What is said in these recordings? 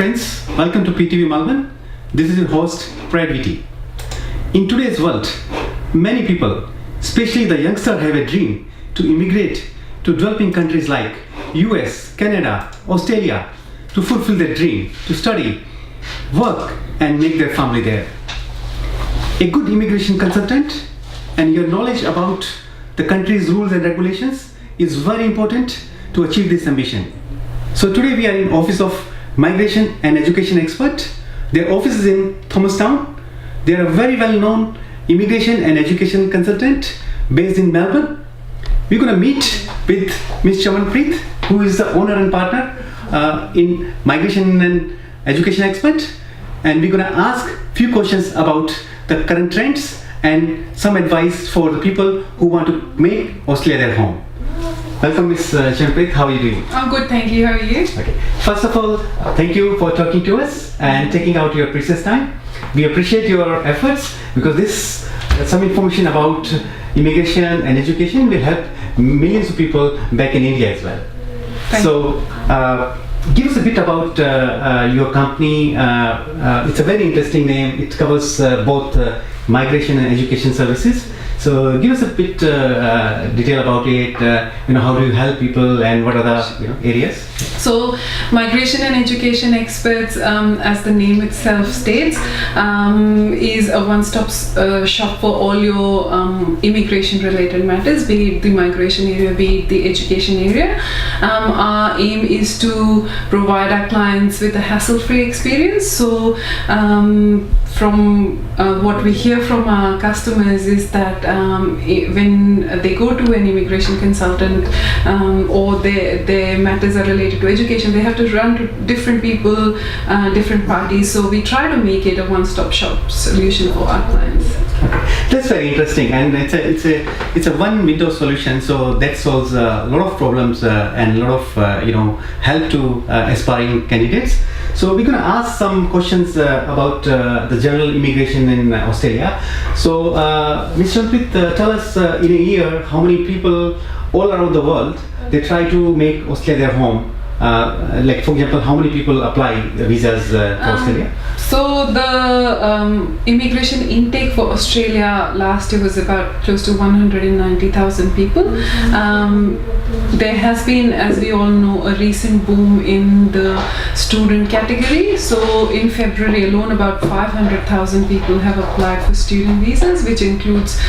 friends, welcome to PTV Melbourne. This is your host PRAD VT. In today's world, many people, especially the youngsters, have a dream to immigrate to developing countries like US, Canada, Australia to fulfill their dream, to study, work and make their family there. A good immigration consultant and your knowledge about the country's rules and regulations is very important to achieve this ambition. So today we are in Office of Migration and Education Expert. Their office is in Thomastown. They are a very well-known immigration and education consultant based in Melbourne. We're going to meet with Ms. Chaman Preet, who is the owner and partner in Migration and Education Expert, and we're going to ask a few questions about the current trends and some advice for the people who want to make Australia their home. Welcome, Ms. Chaman Preet. How are you doing? I'm good, thank you. How are you? Okay. First of all, thank you for talking to us and taking out your precious time. We appreciate your efforts because this some information about immigration and education will help millions of people back in India as well. So, give us a bit about your company. It's a very interesting name. It covers both migration and education services. So give us a bit detail about it. How do you help people and what are the areas? So, Migration and Education Experts, as the name itself states, is a one-stop shop for all your immigration-related matters, be it the migration area, be it the education area. Our aim is to provide our clients with a hassle-free experience. So, from what we hear from our customers is that when they go to an immigration consultant or their matters are related to education, they have to run to different people, different parties. So we try to make it a one-stop shop solution for our clients. That's very interesting, and it's a one-window solution. So that solves a lot of problems and a lot of help to aspiring candidates. So we're going to ask some questions about the general immigration in Australia. So, Ms. Preet, tell us in a year how many people all around the world they try to make Australia their home. Like, for example, how many people apply visas to Australia? So the immigration intake for Australia last year was about close to 190,000 people. There has been, as we all know, a recent boom in the student category. So in February alone, about 500,000 people have applied for student visas, which includes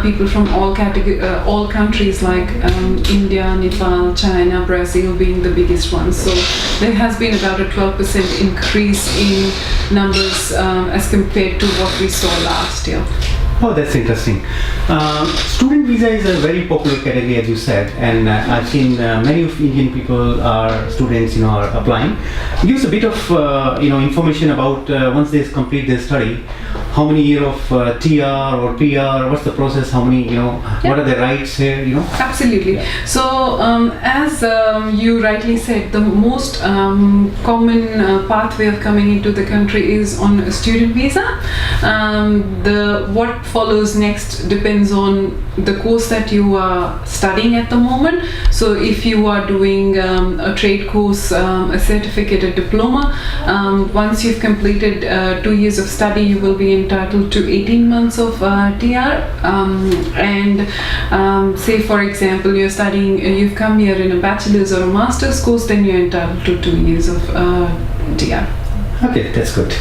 people from all countries like India, Nepal, China, Brazil being the biggest ones. So there has been about a 12% increase in numbers as compared to what we saw last year. Oh, that's interesting. Student visa is a very popular category, as you said, and I've seen many of Indian people are students, are applying. Give us a bit of information about once they complete their study, how many years of TR or PR, what's the process, how many, what are their rights here, Absolutely. Yeah. So, as you rightly said, the most common pathway of coming into the country is on a student visa. What follows next depends on the course that you are studying at the moment. So if you are doing a trade course, a certificate, a diploma, once you've completed 2 years of study, you will be entitled to 18 months of TR. Say for example, you've come here in a bachelor's or a master's course, then you're entitled to 2 years of TR. Okay, that's good.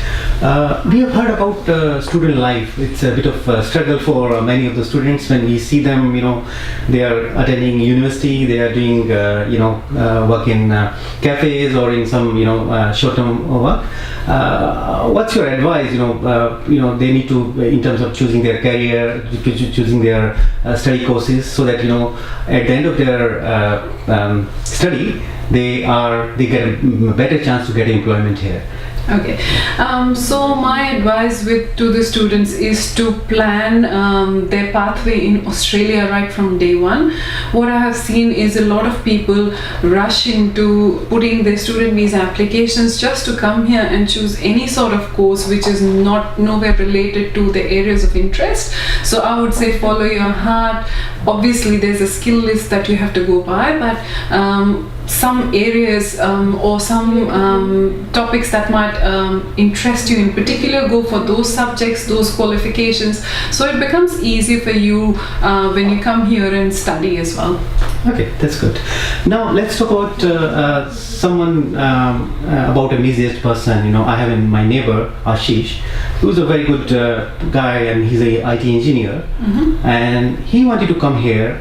We have heard about student life. It's a bit of a struggle for many of the students when we see them, they are attending university, they are doing, work in cafes or in some, short-term work. What's your advice, they need to, in terms of choosing their career, choosing their study courses so that, at the end of their study, they get a better chance to get employment here. Okay, so my advice to the students is to plan their pathway in Australia right from day one. What I have seen is a lot of people rush into putting their student visa applications just to come here and choose any sort of course which is nowhere related to the areas of interest. So I would say follow your heart. Obviously there's a skill list that you have to go by, but some areas or some topics that might interest you in particular, go for those subjects, those qualifications. So it becomes easy for you when you come here and study as well. Okay, that's good. Now let's talk about someone about a busiest person. You know, I have my neighbor Ashish, who's a very good guy, and he's a IT engineer, and he wanted to come here.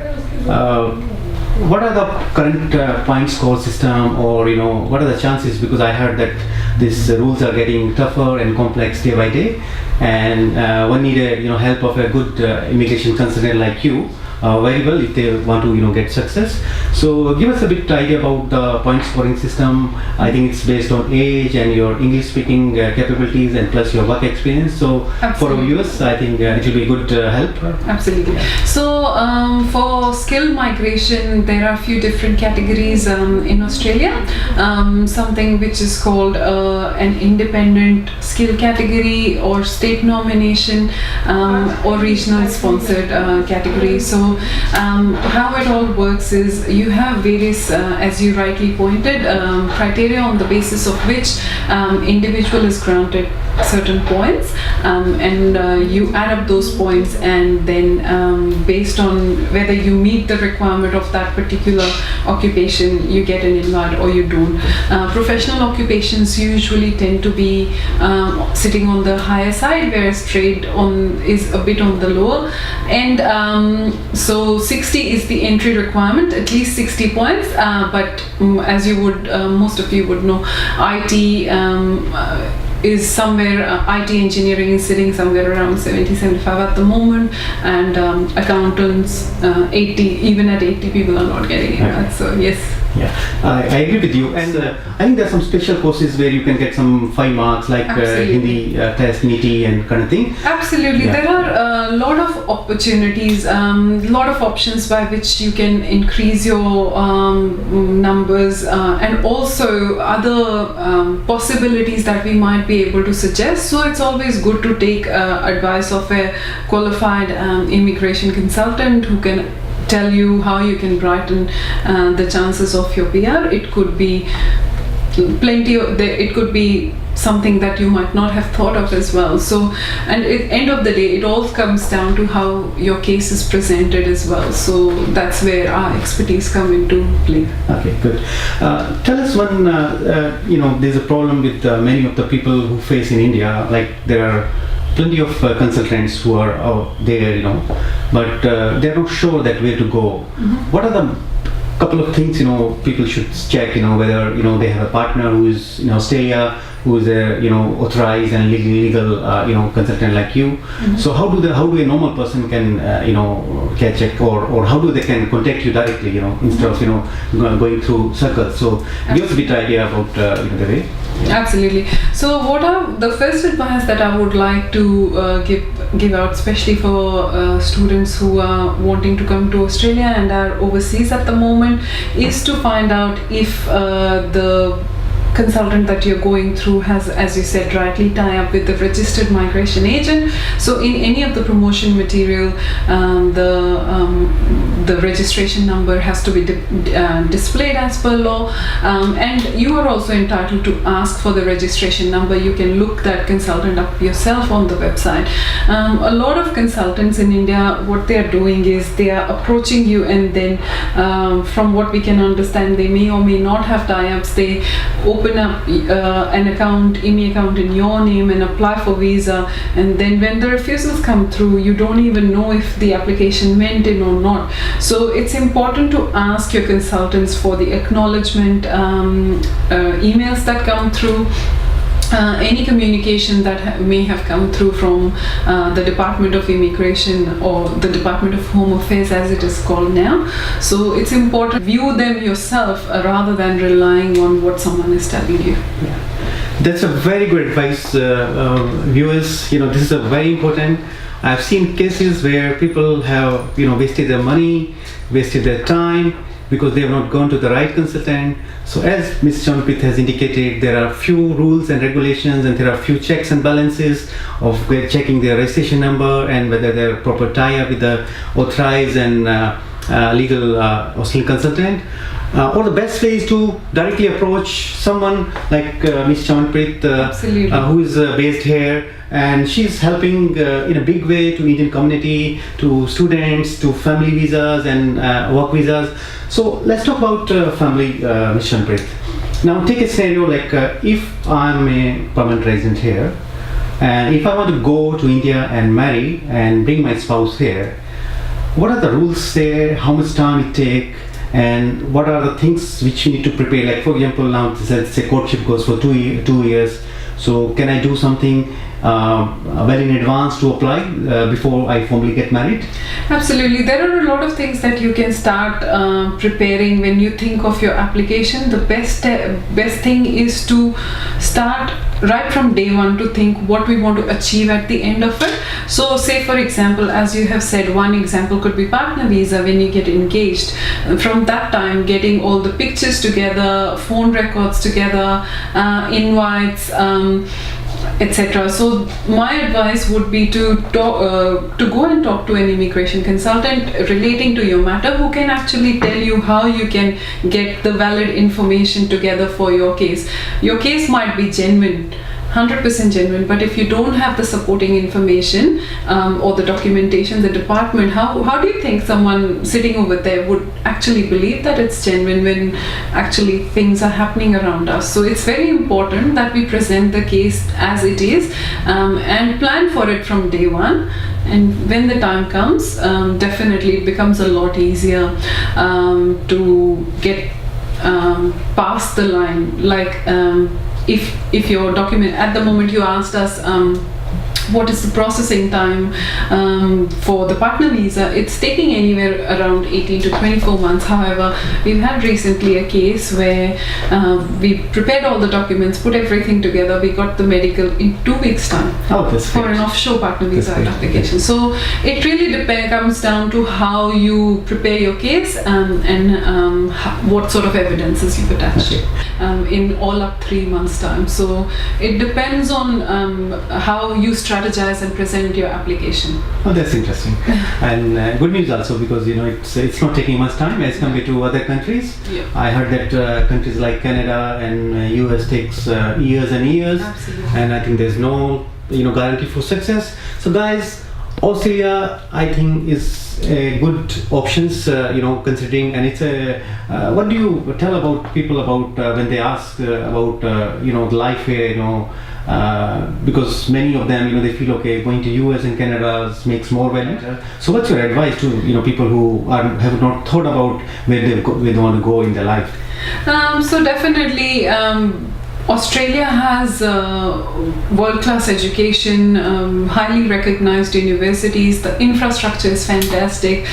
What are the current point score system, or you know, what are the chances? Because I heard that these rules are getting tougher and complex day by day, and one need a help of a good immigration consultant like you. Very well if they want to get success. So give us a bit idea about the point scoring system. I think it's based on age and your English speaking capabilities and plus your work experience. So for our viewers, I think it will be good help. Absolutely. So for skill migration, there are a few different categories in Australia. Something which is called an independent skill category, or state nomination, or regional sponsored category. So how it all works is you have various, as you rightly pointed, criteria on the basis of which individual is granted certain points, and you add up those points, and then based on whether you meet the requirement of that particular occupation, you get an invite or you don't. Professional occupations usually tend to be sitting on the higher side, whereas trade is a bit on the lower end. So 60 is the entry requirement, at least 60 points, but as you would, most of you would know, IT is somewhere, IT engineering is sitting somewhere around 70-75 at the moment, and accountants 80, even at 80 people are not getting it. So yes. Yeah, I agree with you, and I think there are some special courses where you can get some 5 marks, like Hindi test, NEET and kind of thing. Absolutely, there are a lot of opportunities, lot of options by which you can increase your numbers, and also other possibilities that we might be able to suggest. So it's always good to take advice of a qualified immigration consultant who can tell you how you can brighten the chances of your PR. It could be it could be something that you might not have thought of as well. So, and at the end of the day, it all comes down to how your case is presented as well. So that's where our expertise come into play. Okay, good. Tell us one, there's a problem with many of the people who face in India, like there are plenty of consultants who are out there, but they're not sure that where to go. What are the couple of things people should check, whether they have a partner who is in Australia, who is a authorized and legal consultant like you. So how do a normal person can check, or how do they can contact you directly, instead of going through circles? So give us a bit idea about the way. Absolutely. So what are the first advice that I would like to give out, especially for students who are wanting to come to Australia and are overseas at the moment, is to find out if the consultant that you're going through has, as you said rightly, tie up with the registered migration agent. So in any of the promotion material, the registration number has to be displayed as per law, and you are also entitled to ask for the registration number. You can look that consultant up yourself on the website. A lot of consultants in India, what they are doing is they are approaching you, and then from what we can understand, they may or may not have tie-ups. They open up an account, IMI account in your name, and apply for visa, and then when the refusals come through, you don't even know if the application went in or not. So it's important to ask your consultants for the acknowledgement emails that come through, any communication that may have come through from the Department of Immigration or the Department of Home Affairs, as it is called now. So it's important to view them yourself rather than relying on what someone is telling you. Yeah. That's a very good advice, viewers. This is a very important. I've seen cases where people have wasted their money, wasted their time, because they have not gone to the right consultant. So as Ms. Preet has indicated, there are few rules and regulations, and there are few checks and balances of checking their registration number and whether they're proper tie-up with the authorized and legal Australian consultant. or the best way is to directly approach someone like Ms. Chaman Preet, Absolutely. who is based here, and she's helping in a big way to Indian community, to students, to family visas and work visas. So let's talk about family, Ms. Chaman Preet. Now take a scenario like if I'm a permanent resident here, and if I want to go to India and marry and bring my spouse here, what are the rules there? How much time it take? And what are the things which you need to prepare? Like for example, now let's say courtship goes for 2 years. So can I do something well in advance to apply before I formally get married? Absolutely. There are a lot of things that you can start preparing when you think of your application. The best thing is to start right from day one to think what we want to achieve at the end of it. So say for example, as you have said, one example could be partner visa when you get engaged. From that time, getting all the pictures together, phone records together, invites, etc. So my advice would be to go and talk to an immigration consultant relating to your matter, who can actually tell you how you can get the valid information together for your case. Your case might be genuine, 100% genuine, but if you don't have the supporting information or the documentation, the department, how do you think someone sitting over there would actually believe that it's genuine when actually things are happening around us? So it's very important that we present the case as it is and plan for it from day one. And when the time comes, definitely it becomes a lot easier to get past the line. Like if your document, at the moment you asked us what is the processing time for the partner visa, it's taking anywhere around 18 to 24 months. However, we've had recently a case where we prepared all the documents, put everything together, we got the medical in 2 weeks time for an offshore partner visa application. So it really comes down to how you prepare your case and what sort of evidences you attach in all up 3 months time. So it depends on how you strategize and present your application. Oh, that's interesting. And good news also, because it's not taking much time as compared to other countries. Yeah. I heard that countries like Canada and US takes years and years. Absolutely. And I think there's no guarantee for success. So guys, Australia I think is a good options considering, and it's a what do you tell about people about when they ask about life here, because many of them they feel okay going to US and Canada makes more value. So what's your advice to people who have not thought about where they want to go in their life? So definitely Australia has world-class education, highly recognized universities, the infrastructure is fantastic,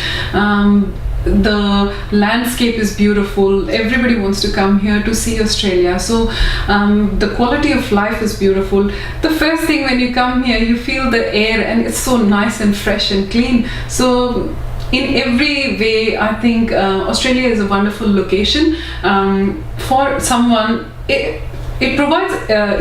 the landscape is beautiful, everybody wants to come here to see Australia. So the quality of life is beautiful. The first thing when you come here, you feel the air and it's so nice and fresh and clean. So in every way, I think Australia is a wonderful location for someone. It provides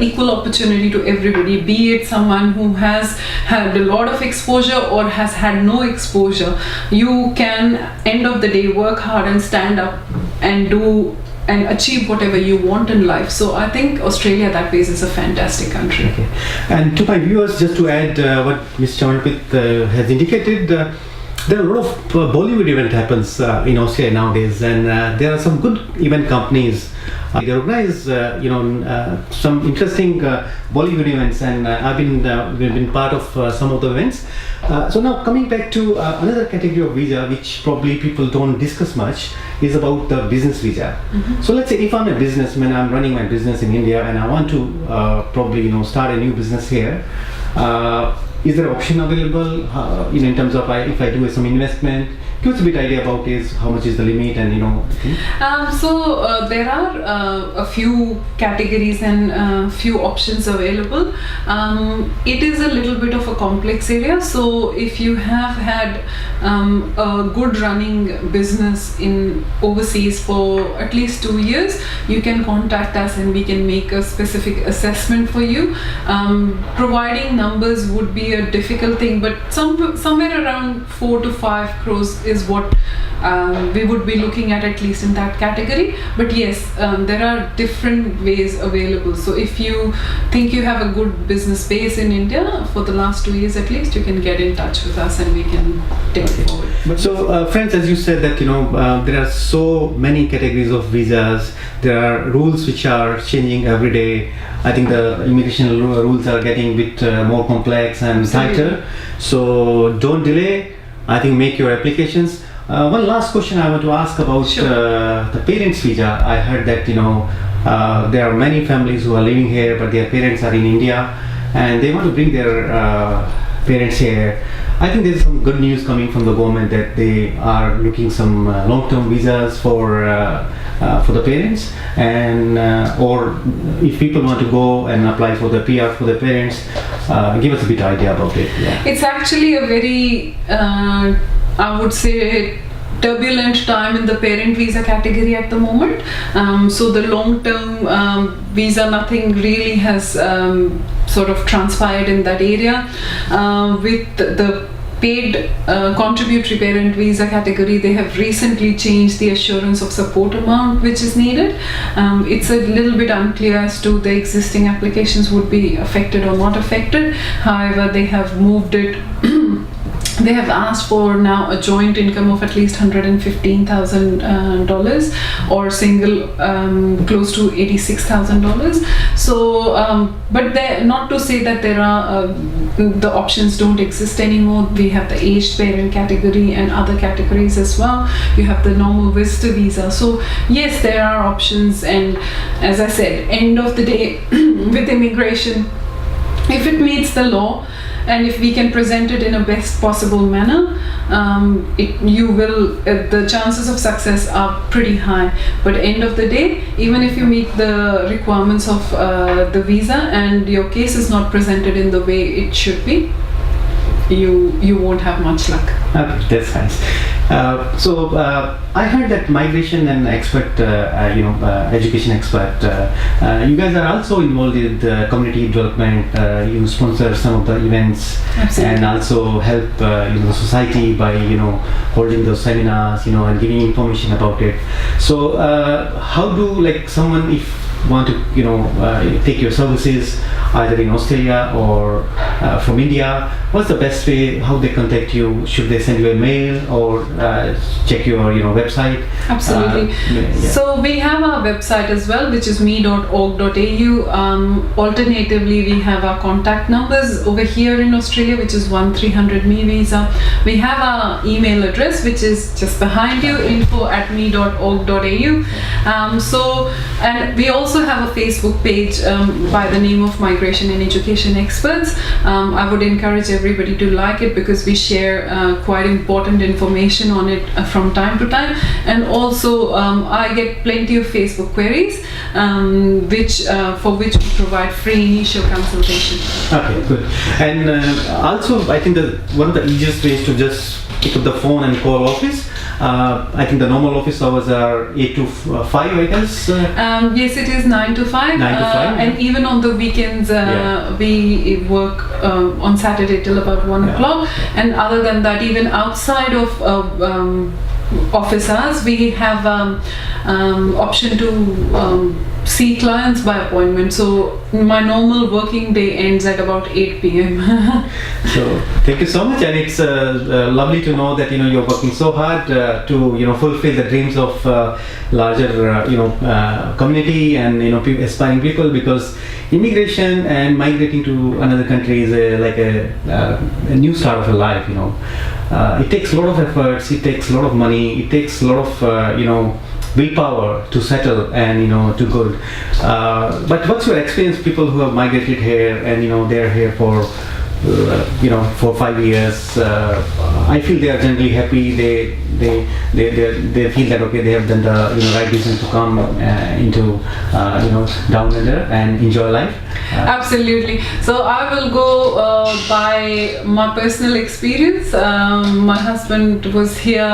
equal opportunity to everybody, be it someone who has had a lot of exposure or has had no exposure. You can, end of the day, work hard and stand up and do and achieve whatever you want in life. So I think Australia that way is a fantastic country. Okay. And to my viewers, just to add what Ms. Chaman has indicated, there are a lot of Bollywood event happens in Australia nowadays, and there are some good event companies. They organize some interesting Bollywood events, and we've been part of some of the events. So now coming back to another category of visa which probably people don't discuss much is about the business visa. Mm-hmm. So let's say if I'm a businessman, I'm running my business in India and I want to probably start a new business here. Is there an option available in terms of if I do some investment? Give us a bit idea about how much is the limit and So there are a few categories and few options available. It is a little bit of a complex area. So if you have had a good running business in overseas for at least 2 years, you can contact us and we can make a specific assessment for you. Providing numbers would be a difficult thing, but somewhere around 4 to 5 crores is what we would be looking at least in that category. But yes, there are different ways available. So if you think you have a good business base in India for the last 2 years at least, you can get in touch with us and we can take it forward. So friends, as you said that there are so many categories of visas. There are rules which are changing every day. I think the immigration rules are getting a bit more complex and tighter. So don't delay. I think make your applications. One last question I want to ask about the parents' visa. I heard that there are many families who are living here, but their parents are in India, and they want to bring their parents here. I think there's some good news coming from the government that they are looking some long-term visas for the parents, and or if people want to go and apply for the PR for the parents, give us a bit idea about it. Yeah. It's actually a very I would say turbulent time in the parent visa category at the moment. So the long-term visa, nothing really has sort of transpired in that area. With the paid contributory parent visa category, they have recently changed the assurance of support amount which is needed. It's a little bit unclear as to the existing applications would be affected or not affected. However, they have moved it. They have asked for now a joint income of at least $115,000 or single close to $86,000. So, but not to say that there are the options don't exist anymore. We have the aged parent category and other categories as well. You have the normal visitor visa. So yes, there are options, and as I said, end of the day with immigration, if it meets the law, and if we can present it in a best possible manner, the chances of success are pretty high. But end of the day, even if you meet the requirements of the visa and your case is not presented in the way it should be, you won't have much luck. Okay, that's nice. So I heard that migration and expert, education expert, you guys are also involved in the community development. You sponsor some of the events. Absolutely. And also help the society by holding those seminars, and giving information about it. So how do someone if want to take your services either in Australia or from India, what's the best way how they contact you? Should they send you a mail or check your website? Absolutely. Yeah. So we have our website as well, which is me.org.au. Alternatively, we have our contact numbers over here in Australia, which is 1300me visa. We have our email address, which is just behind you, info@me.org.au. And we also have a Facebook page by the name of Migration and Education Experts. I would encourage everybody to like it because we share quite important information on it from time to time. And also I get plenty of Facebook queries for which we provide free initial consultation. Okay, good. And also I think that one of the easiest ways to just pick up the phone and call office. I think the normal office hours are 8 to 5, I guess. Yes, it is 9 to 5. 9 to 5. And even on the weekends, we work on Saturday till about 1 o'clock. And other than that, even outside of office hours, we have option to see clients by appointment. So my normal working day ends at about 8 p.m. So thank you so much, and it's lovely to know that you're working so hard to fulfill the dreams of larger community and aspiring people, because immigration and migrating to another country is like a new start of a life. It takes a lot of efforts, it takes a lot of money, it takes a lot of willpower to settle and to good. But what's your experience, people who have migrated here and they're here for 5 years? I feel they are generally happy. They feel that okay, they have done the right decision to come into down under and enjoy life. Absolutely. So I will go by my personal experience. My husband was here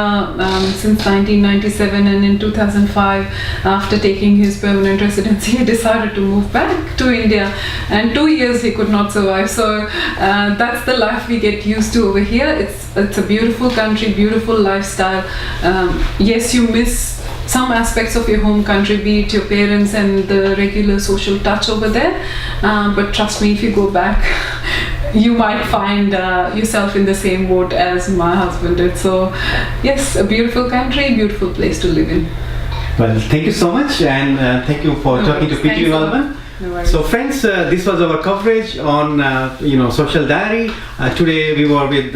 since 1997, and in 2005, after taking his permanent residency, he decided to move back to India. And 2 years he could not survive. So that's the life we get used to over here. It's a beautiful country, beautiful lifestyle. Yes, you miss some aspects of your home country, be it your parents and the regular social touch over there, but trust me, if you go back, you might find yourself in the same boat as my husband did. So yes, a beautiful country, beautiful place to live in. Well, thank you so much, and thank you for talking to PTV Melbourne. So friends, this was our coverage on social diary. Today we were with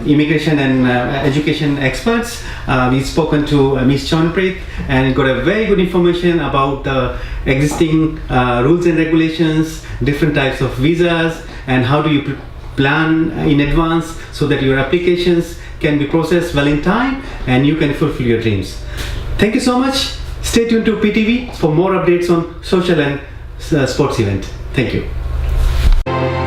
immigration and education experts. We've spoken to Ms. Preet and got a very good information about the existing rules and regulations, different types of visas, and how do you plan in advance so that your applications can be processed well in time and you can fulfill your dreams. Thank you so much. Stay tuned to PTV for more updates on social and sports event. Thank you.